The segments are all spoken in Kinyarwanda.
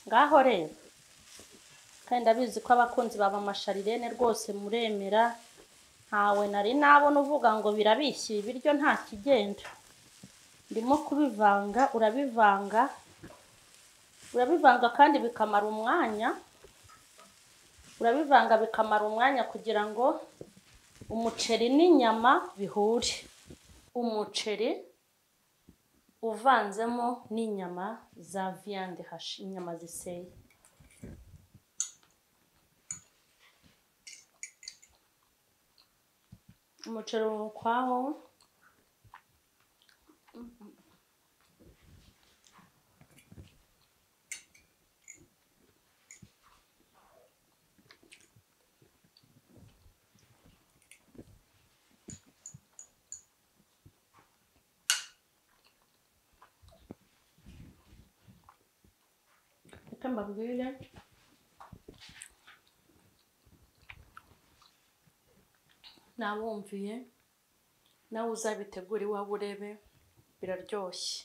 ngaho rero kandi ndabizi ko abakunzi baba amasharirene rwose muremera ntawe nari nabona uvuga ngo birabishye ibiryo nta kigenda ndimo kubivanga urabivanga kandi bikamara umwanya kugira ngo umuceri n'inyama bihure umuceri uvanzemo n'inyama za viande hashi inyama ziseye umuceri ukwawo mbabwire nabumviye nawe uzabitegura iwawe urebe biraryoshye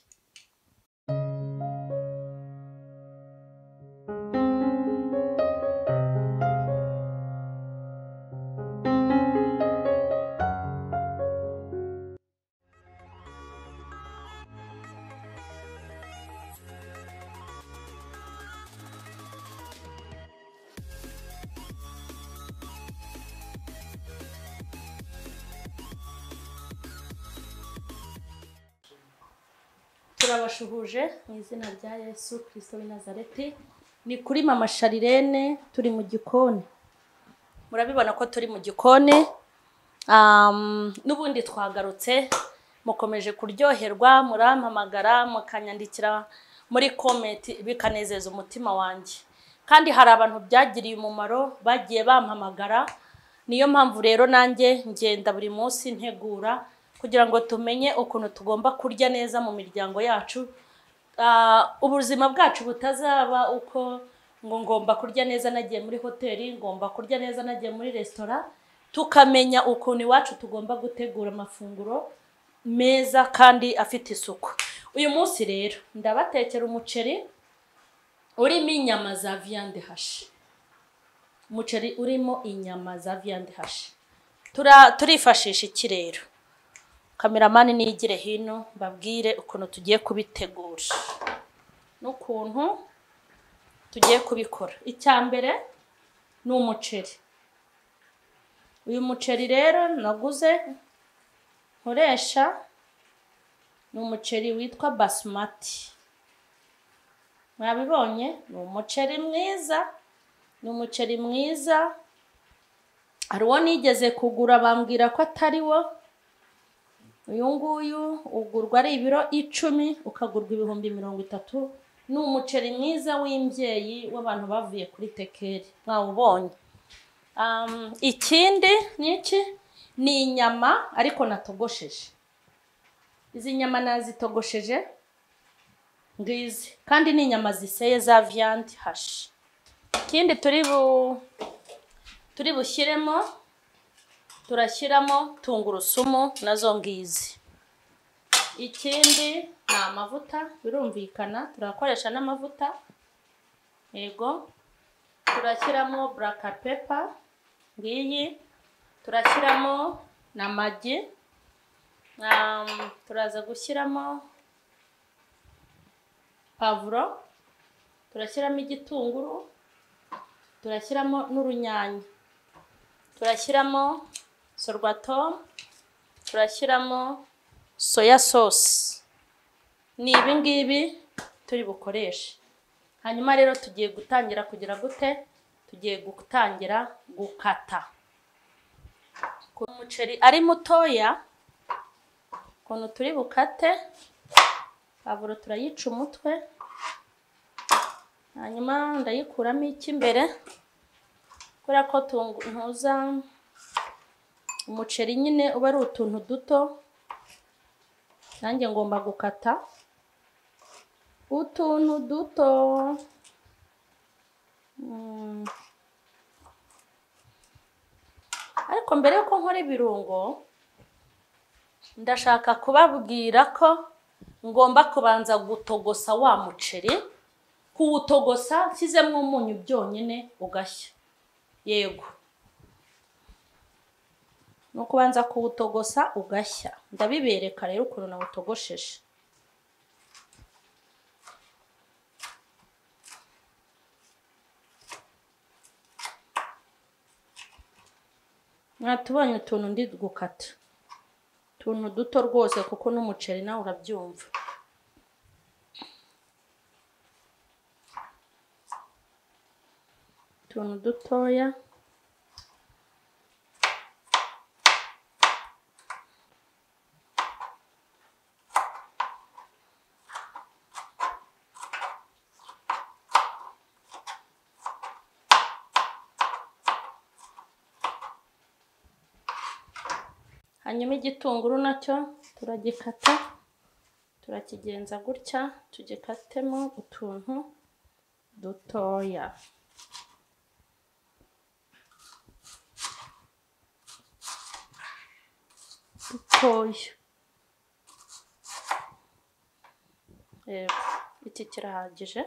turabashuhuje mu izina rya Yesu Kristo w'i Nazareti ni kuri mama Sharirene turi mu gikoni murabibona ko turi mu gikoni n'ubundi twagarutse mukomeje kuryoherwa murampamagara mukanyandikira muri comment bikanezeza umutima wanjye kandi hari abantu byagiriye umumaro bagiye bampamagara niyo mpamvu rero nanjye ngenda buri munsi ntegura kugira ngo tumenye ukuntu tugomba kurya neza mu miryango yacu ubuzima bwacu butazaba uko ngo ngomba kurya neza nagiye muri hoteli ngomba kurya neza nagiye muri restaurant tukamenya ukuntu iwacu tugomba gutegura amafunguro meza kandi afite isuku uyu munsi rero ndabatekera umuceri urimo inyama za viande hashi umuceri urimo inyama za viande hashi turifashisha iki rero kameramani nigire hino babwire ukuntu tugiye kubitegura n'ukuntu tugiye kubikora icyambere ni umuceri uyu muceri rero naguze nkoresha ni umuceri witwa basmati mwabibonye ni umuceri mwiza hari uwo nigeze kugura bambwira ko atari wo uyu nguyu ugurwa ari ibiro 10 ukagurwa ibihumbi 30 ni umuceri mwiza w'imbyeyi w'abantu bavuye kuri tekeri mwawubonye ikindi niki ni inyama ariko natogosheje izi nyama nazitogosheje ngizi kandi ni inyama ziseye za viande hashi ikindi turi bushyiremo turashyiramo tungurusumu nazo ngizi ikindi ni amavuta birumvikana turakoresha n'amavuta yego turashyiramo black pepper ngiyi turashyiramo na magi turaza gushyiramo pavuro turashyiramo igitunguru turashyiramo n'urunyanya turashyiramo sorwato turashyiramo soya sauce ni ibi ngibi turi bukoreshe hanyuma rero tugiye gutangira kugira gute tugiye gutangira gukata ku muceri ari mutoya kono turi bukate pavuro turayica umutwe hanyuma ndayikuramo icy'imbere kubera ko ntuza umuceri nyine uba ari utuntu duto nanjye ngomba gukata utuntu duto ariko mbere yuko nkora ibirungo ndashaka kubabwira ko ngomba kubanza gutogosa wa muceri, kuwutogosa nshyizemo umunyu byonyine ugashya. Yego, no kubanza kuwutogosa ugashya. Ndabibereka rero ukuntu nawutogosheje. Mwatubonye utuntu ndi gukata, utuntu duto rwose kuko n'umuceri nawe urabyumva. Utuntu dutoya. Hanyuma igitunguru nacyo turagikata, turakigenza gutya, tugikatemo utuntu dutoya. Iki kirahagije.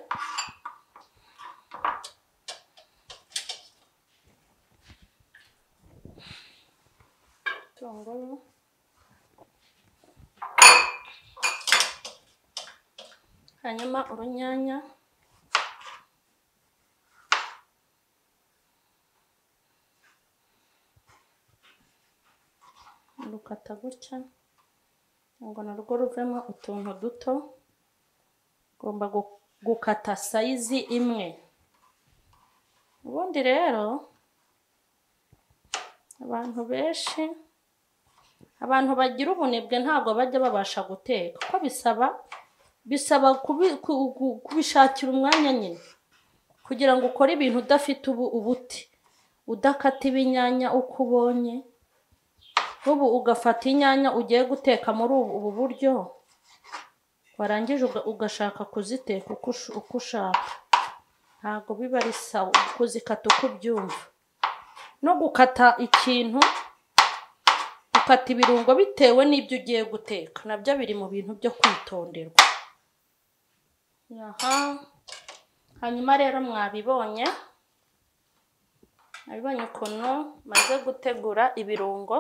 Tunguru, hanyuma urunyanya, rukata gutya ngo narwo ruvemo utuntu duto. Ngomba gukata size imwe. Ubundi rero abantu bagira ubunebwe ntabwo bajya babasha guteka, ko bisaba kubishakira umwanya nyine kugira ngo ukore ibintu udafite ubuti, udakata ibinyanya uko ubonye. Ubu ugafata inyanya ugiye guteka muri ubu buryo, warangije ugashaka kuziteka uko ushaka, ntabwo biba ari sawa kuzikata uko ubyumva. No gukata ikintu, ukata ibirungo bitewe n'ibyo ugiye guteka, nabyo biri mu bintu byo kwitonderwa. Hanyuma rero mwabibonye ukuntu maze gutegura ibirungo.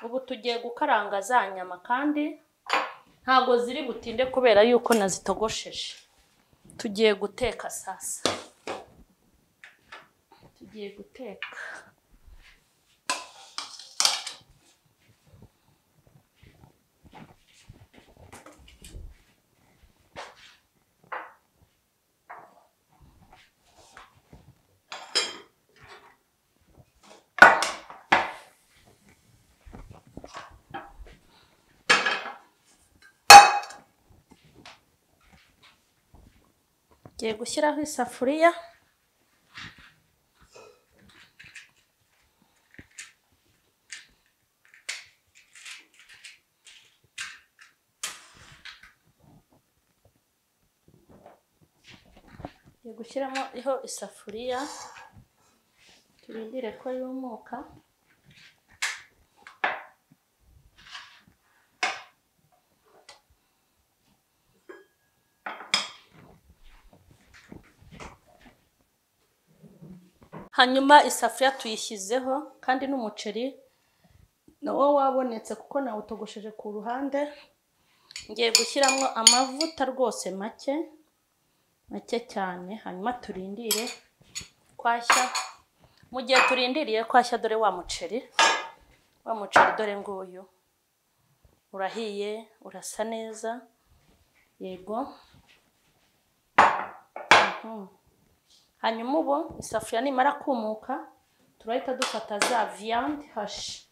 Ubu tugiye gukaranga za nyama, kandi ntabwo ziri butinde kubera yuko nazitogosheje. Tugiye guteka sasa, tugiye guteka. Ngiye gushyiraho isafuriya, turindire ko yumuka. Hanyuma isafuriya tuyishyizeho, kandi n'umuceri nawo wabonetse kuko nawutogosheje ku ruhande. Ngiye gushyiramo amavuta rwose make cyane, hanyuma turindire kwashya. Mu gihe turindiriye kwashya, dore wa muceri dore nguyu urahiye, urasa neza. Yego. Hanyuma ubu isafuriya nimara kumuka, turahita dufata za viande hashi,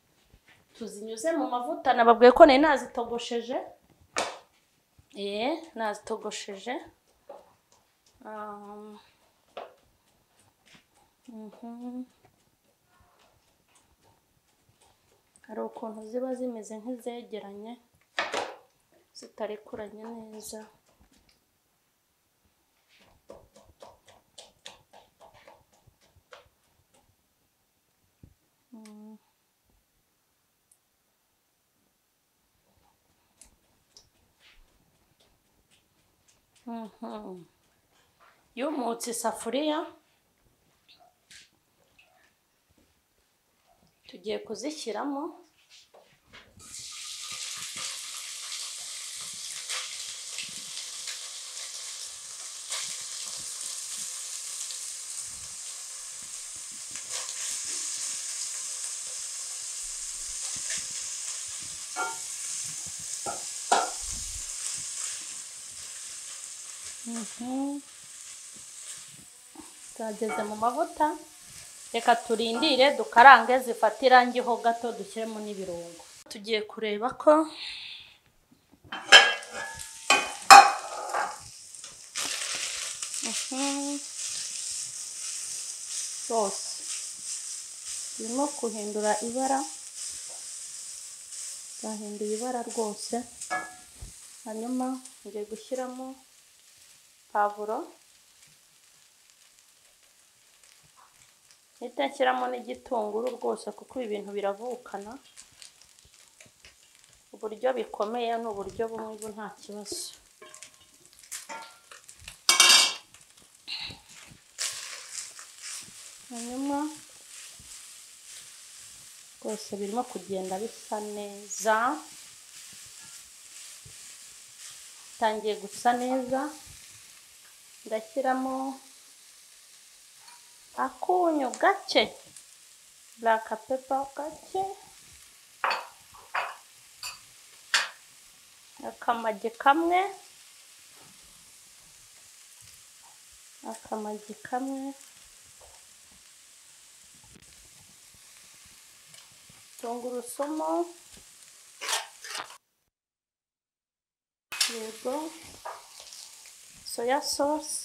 tuzinyuze mu mavuta. Nababwiye ko nari nazitogosheje. Nazitogosheje. Hari ukuntu ziba zimeze nk'izegeranye, zitarekuranye neza. yumutse isafuriya tugiye kuzishyiramo. Zageze mu mavuta, reka turindire dukarange zifate irangi ho gato, dushyiremo n'ibirungo. Tugiye kureba ko rwose birimo guhindura ibara, zahinduye ibara rwose. Hanyuma ngiye gushyiramo pavuro, mpita nshyiramo n'igitunguru rwose kuko ibi bintu biravukana. Uburyo bikomeye ni uburyo bumwe, ubu nta kibazo. Hanyuma rwose birimo kugenda bisa neza, tangiye gusa neza. Ndashyiramo akunyu gake, black pepper gake, akamagi kamwe, tungurusumu, yego, soya sauce,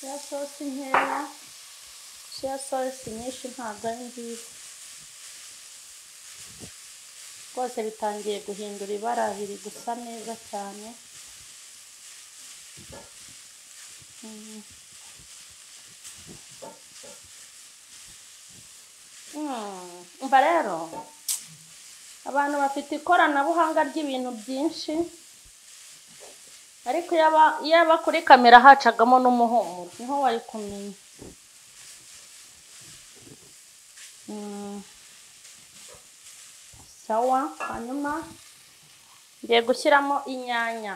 soya sauce nkeya, soya sauce nyinshi ntabwo ari nziza. Rwose bitangiye guhindura ibara, biri gusa neza cyane. Umva rero, abantu bafite ikoranabuhanga ry'ibintu byinshi, ariko iyo aba kuri kamera hacagamo n'umuhumuro niho wari kumenya. Sawa. Hanyuma ngiye gushyiramo inyanya,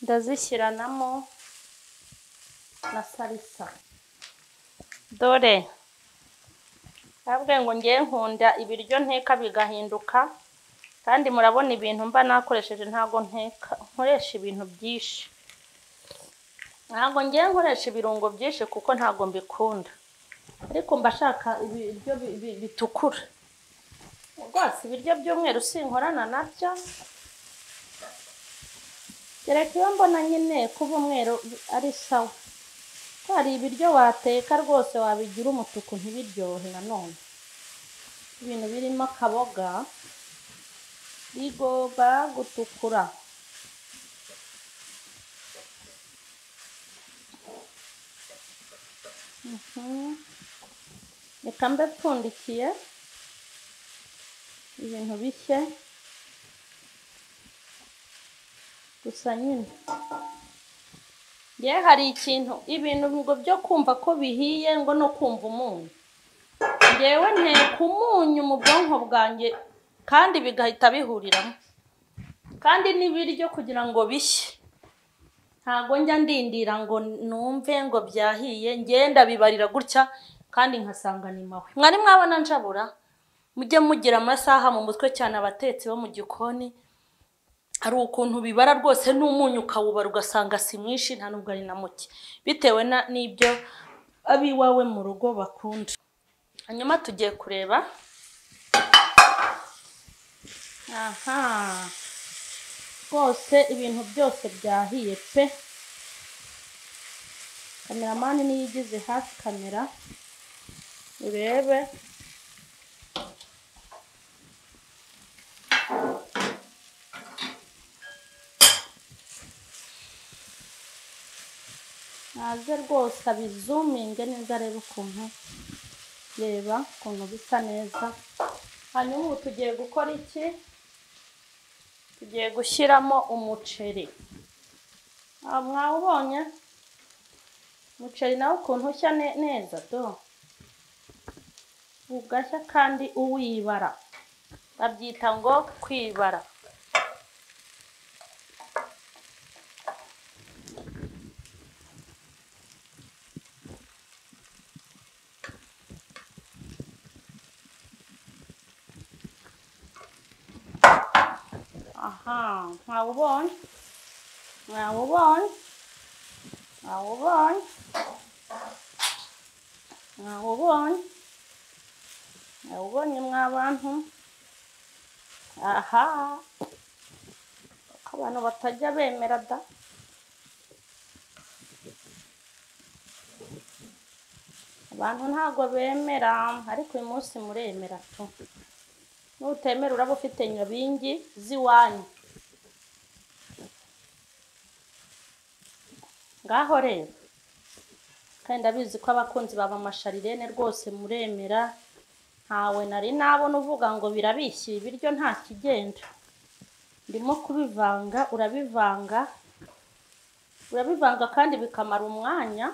ndazishyiranamo na salisa. Dore ntabwo ngo ngiye nkunda ibiryo nteka bigahinduka, kandi murabona ibintu mba nakoresheje, ntago nkoresha ibintu byinshi, ntago ngiye nkoresha ibirungo byinshi kuko ntago mbikunda, ariko mbashaka ibiryo bitukura. Rwose ibiryo by'umweru sinkorana nabyo, kereka iyo mbona nyine kuba umweru ari sawa. Hari ibiryo wateka rwose wabigira umutuku ntibiryohe. Nanone ibintu birimo akaboga bigomba gutukura. Reka mbe pfundikiye ibintu bishye gusa nyine. Hari ikintu, ibintu ngo byo kumva ko bihiye ngo no kumva umunyu, ngewe nteka umunyu mu bwonko bwanjye kandi bigahita bihuriramo, kandi n'ibiryo kugira ngo bishye ntago njya ndindira ngo numve ngo byahiye, ngenda bibarira gutya kandi nkasanga ni mawe. Mwari mwabona njabura, mujye mugira amasaha mu mutwe cyane abatetsi bo mu gikoni, ari ukuntu bibara rwose n'umunyu ukawubara ugasanga si mwinshi nta nubwo ari na muke, bitewe n'ibyo abiwawe mu rugo bakunda. Hanyuma tugiye kureba, rwose ibintu byose byahiye pe. Kameramani niyo igize hafi kamera, urebe. naze rwose abizuminge neza arebe ukuntu, reba ukuntu bisa neza. Hanyuma ubu tugiye gukora iki? Tugiye gushyiramo umuceri. Mwawubonye umuceri nawe ukuntu ushya neza do, ugashya kandi uwibara, babyita ngo kwibara. Aha, mwawubonye? Mwawubonye? Mwawubonye? Mwawubonye? Mwawubonye mwabantu? Aha, abantu batajya bemera da. Abantu ntago bemera, ariko uyu munsi muremera tu. Nutemera uraba ufite nyabingi ziwanyu. Ngaho rero, kandi ndabizi ko abakunzi baba Masharirene rwose muremera. Ntawe nari nabona uvuga ngo birabishye ibiryo nta kigenda. Ndimo kubivanga, urabivanga kandi bikamara umwanya.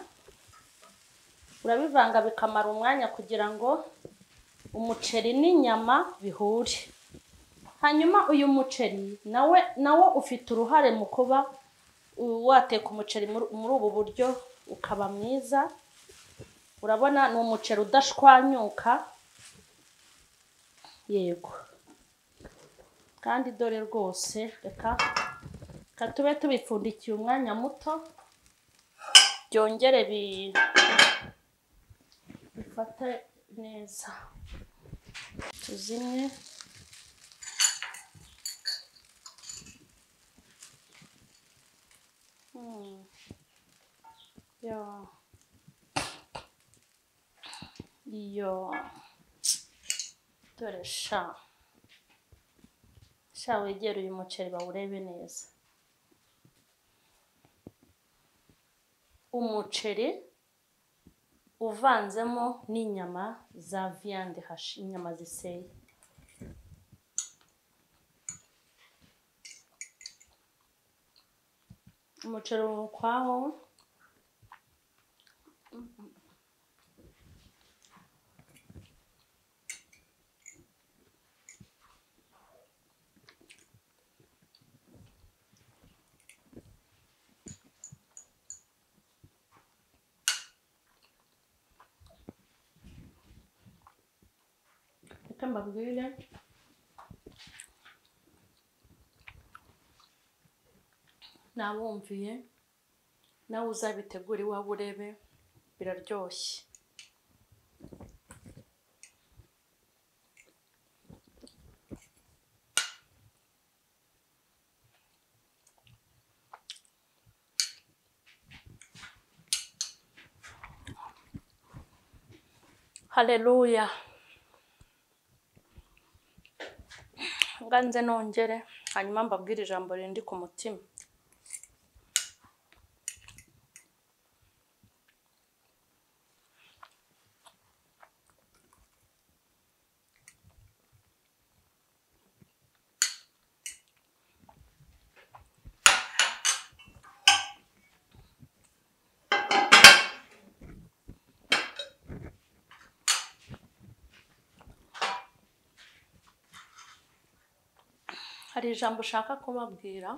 Urabivanga bikamara umwanya kugira ngo umuceri n'inyama bihure. Hanyuma uyu muceri nawo ufite uruhare mu kuba wateka umuceri muri ubu buryo ukaba mwiza. Urabona ni umuceri udashwanyuka. Yego, kandi dore rwose reka tube tubipfundikiye umwanya muto, byongere bifate neza. Tuzimye. Yo. Dore sha wegera uyu muceri bawurebe neza. Umuceri uvanzemo n'inyama za viande hashi, inyama ziseye. Umuceri ukwawo. Reka mbabwire, nabumviye nawe uzabitegura iwawe urebe, biraryoshye. Haleluya. Nganze nongere hanyuma mbabwire ijambo rindi ku mutima. Hari ijambo ushaka kubabwira.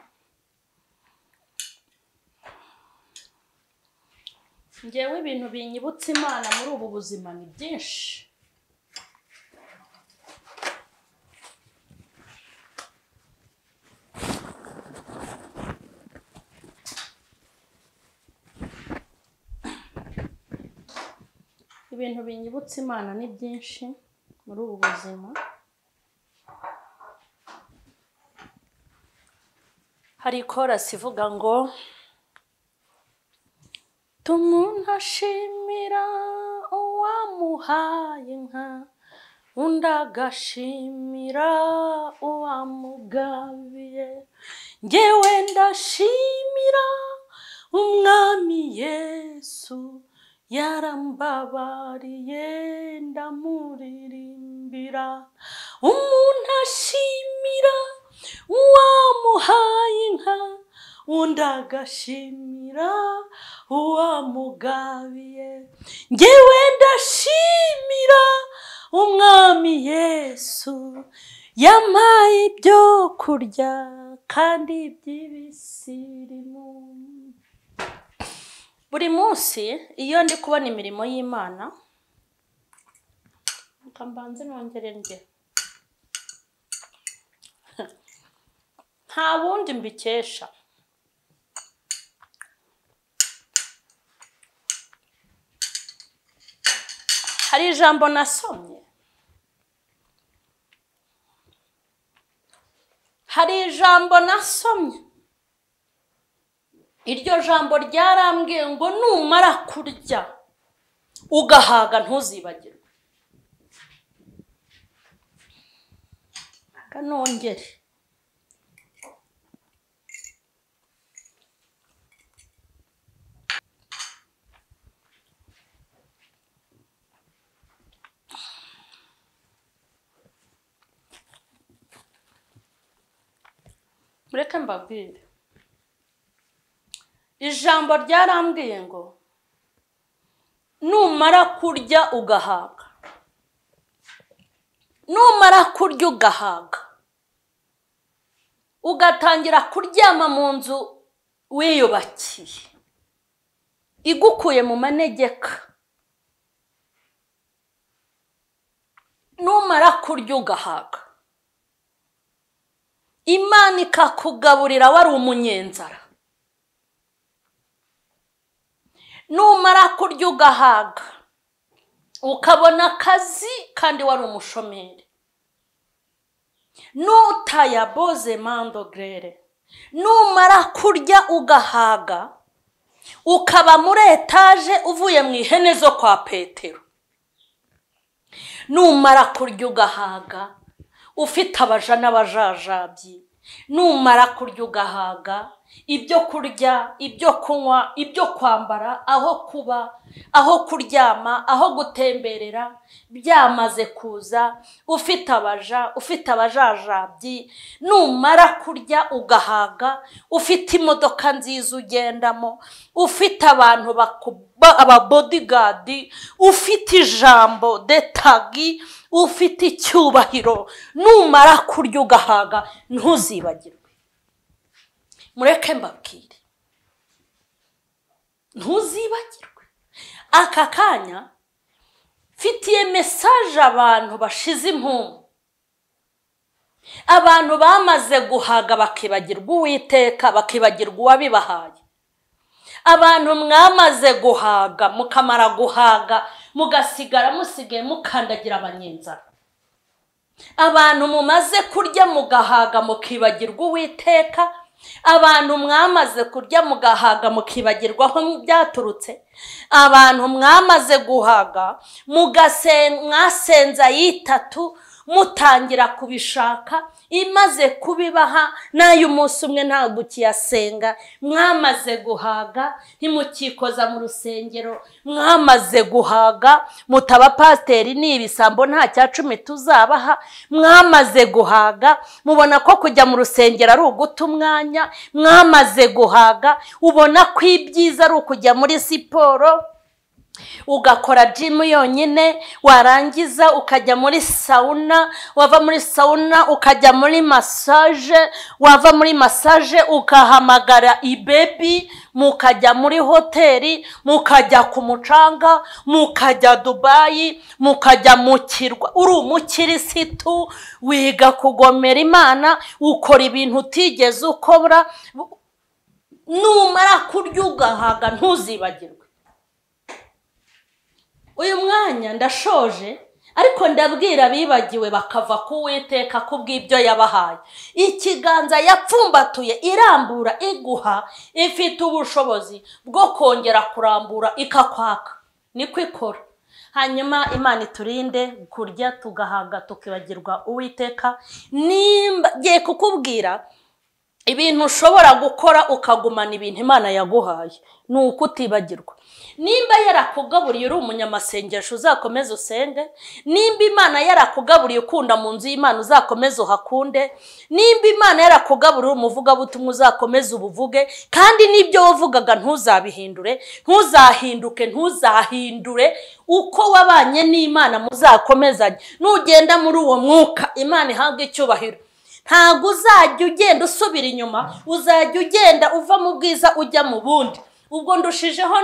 Ngewe ibintu binyibutsa Imana muri ubu buzima ni byinshi. Ibintu binyibutsa Imana ni byinshi muri ubu buzima. Hari korasi ivuga ngo tumuntu ashimira uwamuhaye inka, undi agashimira uwamugabiye. Ngewe ndashimira umwami Yesu yarambabariye ndamuririmbira. Umuntu ashimira uwamuhaye inka, undi agashimira uwamugabiye. Njyewe ndashimira umwami Yesu yampaye ibyo kurya kandi by'ibisirimu. Buri munsi iyo ndi kubona imirimo y'Imana, mbanze nongere njye, nta bundi mbikesha. Hari ijambo nasomye, iryo jambo ryarambwiye ngo numara kurya ugahaga ntuzibagirwe. Kanongere, mureke mbabwire, ijambo ryarambwiye ngo numara kurya ugahaga, ugatangira kuryama mu nzu wiyubakiye igukuye mu manegeka, numara kurya ugahaga, Imana ikakugaburira wari umunyenzara. Numara kurya ugahaga ukabona akazi kandi wari umushomeri, nutayaboze mandogrere. Numara kurya ugahaga ukaba muri etaje uvuye mu ihene zo kwa Petero. Numara kurya ugahaga ufite abaja n'abajajabyi. Numara kurya ugahaga, ibyo kurya, ibyo kunywa, ibyo kwambara, aho kuba, aho kuryama, aho gutemberera byamaze kuza, ufite abajajabyi. Numara kurya ugahaga, ufite imodoka nziza ugendamo, ufite abantu aba bodyguard, ufite ijambo detagi, ufite icyubahiro. Numara kurya ugahaga ntuzibagirwe. Mureke mbabwire, ntuzibagirwe. Aka kanya mfitiye message abantu bashize impumu, abantu bamaze guhaga bakibagirwa Uwiteka, bakibagirwa uwabibahaye. Abantu mwamaze guhaga, mukamara guhaga mugasigara musigaye mukandagira abanyenzara. Abantu mumaze kurya mugahaga mukibagirwa Uwiteka. Abantu mwamaze kurya mugahaga mukibagirwa aho byaturutse. Abantu mwamaze guhaga mwasenza yitatu mutangira kubishaka, imaze kubibaha nayo umunsi umwe ntabwo ukiyasenga. Mwamaze guhaga ntimukikoza mu rusengero, mwamaze guhaga mutaba pasiteri n'ibisambo nta cya 10 tuzabaha. Mwamaze guhaga mubona ko kujya mu rusengero ari uguta umwanya. Mwamaze guhaga ubona ko ibyiza ari ukujya muri siporo, ugakora gym yonyine, warangiza ukajya muri sauna, wava muri sauna ukajya muri massage, wava muri massage ukahamagara ibebi, mukajya muri hoteli, mukajya ku mucanga, mukajya Dubai, mukajya mu kirwa. Uri umukirisitu wiga kugomera Imana, ukora ibintu utigeze ukora. Numara kurya ugahaga ntuzibagirwe. Uyu mwanya ndashoje, ariko ndabwira bibagiwe bakava ku Uwiteka kubw'ibyo yabahaye. Ikiganza yapfumbatuye irambura iguha, ifite ubushobozi bwo kongera kurambura ikakwaka. Niko ikora. Hanyuma Imana iturinde kurya tugahaga tukibagirwa Uwiteka. Ngiye kukubwira ibintu ushobora gukora ukagumana ibintu Imana yaguhaye ni uko utibagirwa. Nimba yarakugaburiye uri umunyamasengesho uzakomeza usenge, nimba Imana yarakugaburiye ukunda mu nzu y'Imana uzakomeza uhakunde, nimba Imana yarakugaburiye umuvugabutumwa uzakomeza ubuvuge, kandi nibyo wavugaga ntuzabihindure, ntuzahinduke, ntuzahindure uko wabanye n'Imana muzakomezanye. Nugenda muri uwo mwuka Imana ihabwe icyubahiro. Ntago uzajya ugenda usubira inyuma, uzajya ugenda uva mu bwiza ujya mu bundi. Ubwo ndushijeho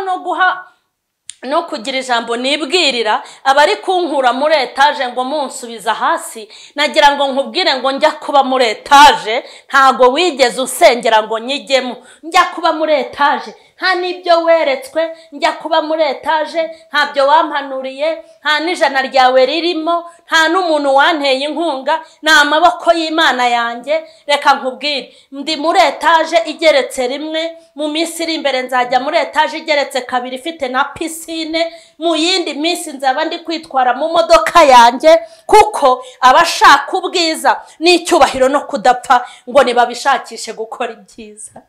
no kugira ijambo nibwirira abari kunkura muri etaje ngo munsubiza hasi. Nagira ngo nkubwire ngo njya kuba muri etaje, ntago wigeze usengera ngo nyigemo. Njya kuba muri etaje nta nibyo weretswe, njya kuba muri etaje ntabyo wampanuriye, nta n'ijana ryawe ririmo, nta n'umuntu wanteye inkunga, ni amaboko y'Imana yanjye. Reka nkubwire, ndi muri etaje igeretse rimwe, mu minsi iri imbere nzajya muri etaje igeretse kabiri ifite na pisine, mu yindi minsi nzaba ndi kwitwara mu modoka yanjye, kuko abashaka ubwiza n'icyubahiro no kudapfa ngo nibabishakishe gukora ibyiza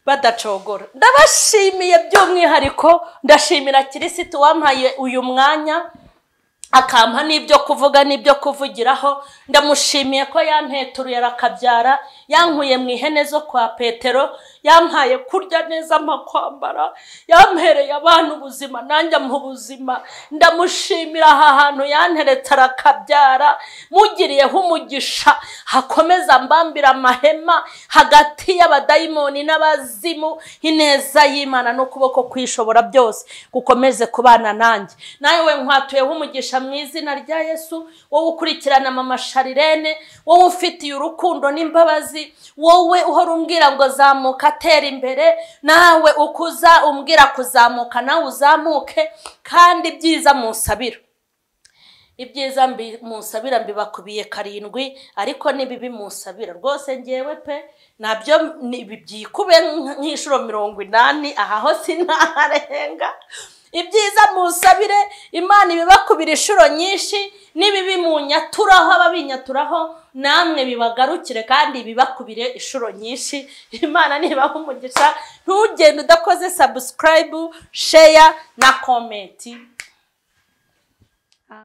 badacogora. Ndabashimiye by'umwihariko, ndashimira Kirisitu wampaye uyu mwanya akampa n'ibyo kuvuga n'ibyo kuvugiraho. Ndamushimiye ko yanteturuye arakabyara, yankuye mu ihene zo kwa Petero, yampaye kurya neza amakwambara, yampereye abantu ubuzima nanjye mu buzima. Ndamushimira aha hantu yanteretse arakabyara, mugiriyeho umugisha, hakomeza mbambira amahema hagati y'abadayimoni n'abazimu. Ineza y'Imana n'ukuboko kwishobora byose gukomeze kubana nanjye. Nawe nkwatuyeho umugisha mu izina rya Yesu. Wowe ukurikirana Mama Sharirene, wowe ufitiye urukundo n'imbabazi, wowe uhora umbwira ngo zamuka tera imbere, nawe ukuza umbwira kuzamuka nawe uzamuke, kandi ibyiza musabira. Ibyiza musabira mbibakubiye 7, ariko nibibi musabira rwose ngewe pe nabyo byikube nk'inshuro 80. aha ho sinarenga. Ibyiza musabire Imana ibibakubira inshuro nyinshi, nibibi munyaturaho ababinyaturaho namwe bibagarukire kandi bibakubire inshuro nyinshi. Imana nibaha umugisha. Ntugende udakoze subscribe, share na comment.